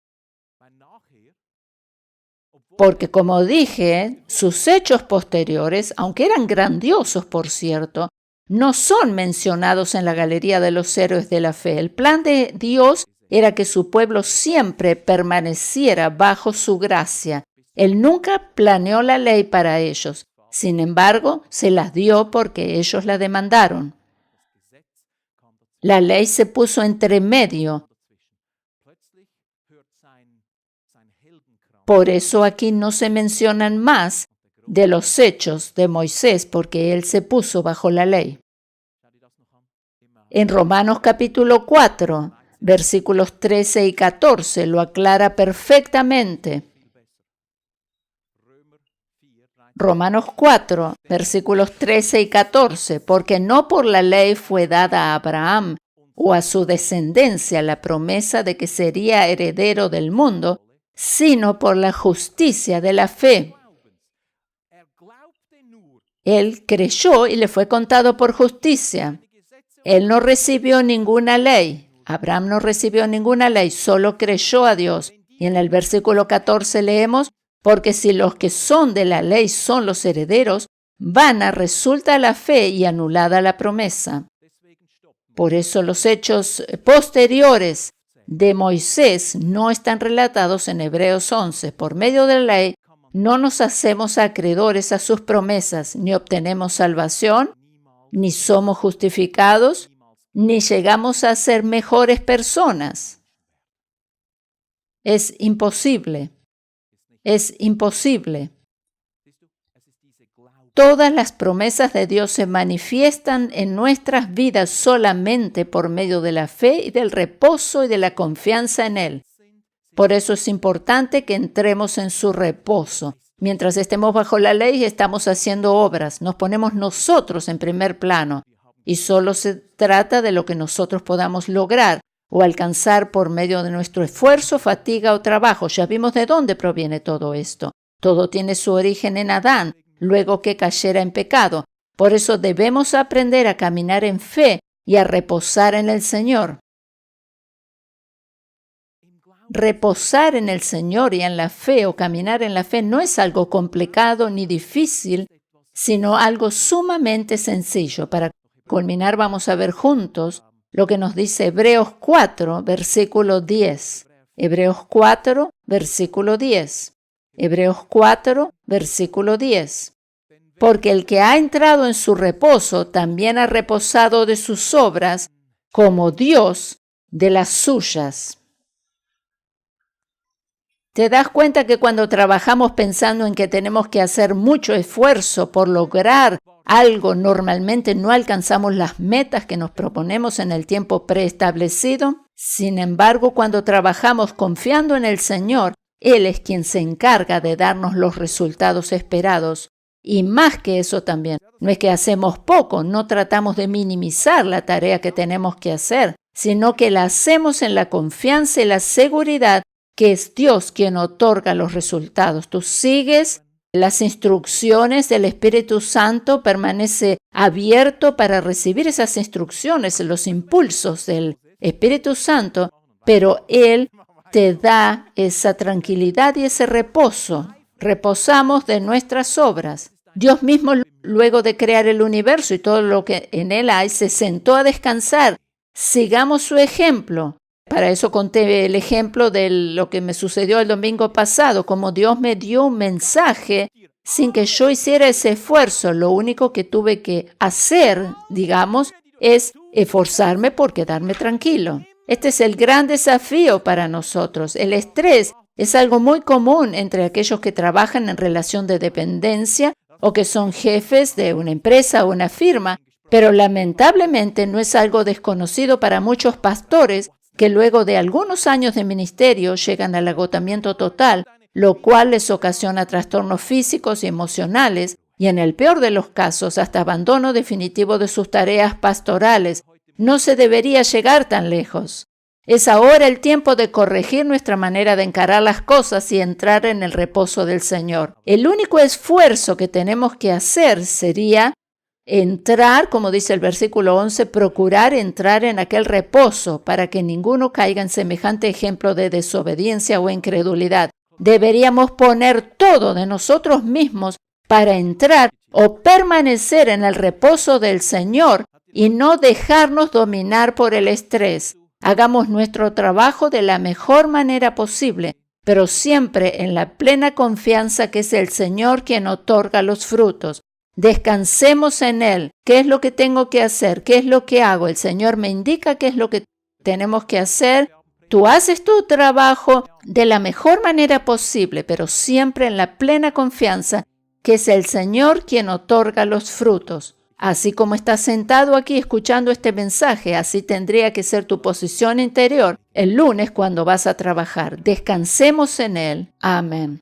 Porque, como dije, sus hechos posteriores, aunque eran grandiosos, por cierto, no son mencionados en la galería de los héroes de la fe. El plan de Dios era que su pueblo siempre permaneciera bajo su gracia. Él nunca planeó la ley para ellos. Sin embargo, se las dio porque ellos la demandaron. La ley se puso entre medio. Por eso aquí no se mencionan más de los hechos de Moisés, porque él se puso bajo la ley. En Romanos capítulo 4, versículos 13 y 14, lo aclara perfectamente. Romanos 4, versículos 13 y 14, porque no por la ley fue dada a Abraham o a su descendencia la promesa de que sería heredero del mundo, sino por la justicia de la fe. Él creyó y le fue contado por justicia. Él no recibió ninguna ley. Abraham no recibió ninguna ley, solo creyó a Dios. Y en el versículo 14 leemos, porque si los que son de la ley son los herederos, vana resulta la fe y anulada la promesa. Por eso los hechos posteriores de Moisés no están relatados en Hebreos 11. Por medio de la ley no nos hacemos acreedores a sus promesas, ni obtenemos salvación, ni somos justificados, ni llegamos a ser mejores personas. Es imposible. Es imposible. Todas las promesas de Dios se manifiestan en nuestras vidas solamente por medio de la fe y del reposo y de la confianza en Él. Por eso es importante que entremos en su reposo. Mientras estemos bajo la ley, estamos haciendo obras. Nos ponemos nosotros en primer plano. Y solo se trata de lo que nosotros podamos lograr o alcanzar por medio de nuestro esfuerzo, fatiga o trabajo. Ya vimos de dónde proviene todo esto. Todo tiene su origen en Adán, luego que cayera en pecado. Por eso debemos aprender a caminar en fe y a reposar en el Señor. Reposar en el Señor y en la fe o caminar en la fe no es algo complicado ni difícil, sino algo sumamente sencillo. Para culminar, vamos a ver juntos lo que nos dice Hebreos 4, versículo 10. Hebreos 4, versículo 10. Hebreos 4, versículo 10. Porque el que ha entrado en su reposo también ha reposado de sus obras, como Dios de las suyas. ¿Te das cuenta que cuando trabajamos pensando en que tenemos que hacer mucho esfuerzo por lograr algo, normalmente no alcanzamos las metas que nos proponemos en el tiempo preestablecido? Sin embargo, cuando trabajamos confiando en el Señor, Él es quien se encarga de darnos los resultados esperados. Y más que eso también, no es que hacemos poco, no tratamos de minimizar la tarea que tenemos que hacer, sino que la hacemos en la confianza y la seguridad que es Dios quien otorga los resultados. Tú sigues las instrucciones del Espíritu Santo, permanece abierto para recibir esas instrucciones, los impulsos del Espíritu Santo, pero Él te da esa tranquilidad y ese reposo. Reposamos de nuestras obras. Dios mismo, luego de crear el universo y todo lo que en él hay, se sentó a descansar. Sigamos su ejemplo. Para eso conté el ejemplo de lo que me sucedió el domingo pasado, como Dios me dio un mensaje sin que yo hiciera ese esfuerzo. Lo único que tuve que hacer, digamos, es esforzarme por quedarme tranquilo. Este es el gran desafío para nosotros. El estrés es algo muy común entre aquellos que trabajan en relación de dependencia o que son jefes de una empresa o una firma, pero lamentablemente no es algo desconocido para muchos pastores que luego de algunos años de ministerio llegan al agotamiento total, lo cual les ocasiona trastornos físicos y emocionales y en el peor de los casos hasta abandono definitivo de sus tareas pastorales. No se debería llegar tan lejos. Es ahora el tiempo de corregir nuestra manera de encarar las cosas y entrar en el reposo del Señor. El único esfuerzo que tenemos que hacer sería entrar, como dice el versículo 11, procurar entrar en aquel reposo para que ninguno caiga en semejante ejemplo de desobediencia o incredulidad. Deberíamos poner todo de nosotros mismos para entrar o permanecer en el reposo del Señor y no dejarnos dominar por el estrés. Hagamos nuestro trabajo de la mejor manera posible, pero siempre en la plena confianza que es el Señor quien otorga los frutos. Descansemos en Él. ¿Qué es lo que tengo que hacer? ¿Qué es lo que hago? El Señor me indica qué es lo que tenemos que hacer. Tú haces tu trabajo de la mejor manera posible, pero siempre en la plena confianza que es el Señor quien otorga los frutos. Así como estás sentado aquí escuchando este mensaje, así tendría que ser tu posición interior el lunes cuando vas a trabajar. Descansemos en Él. Amén.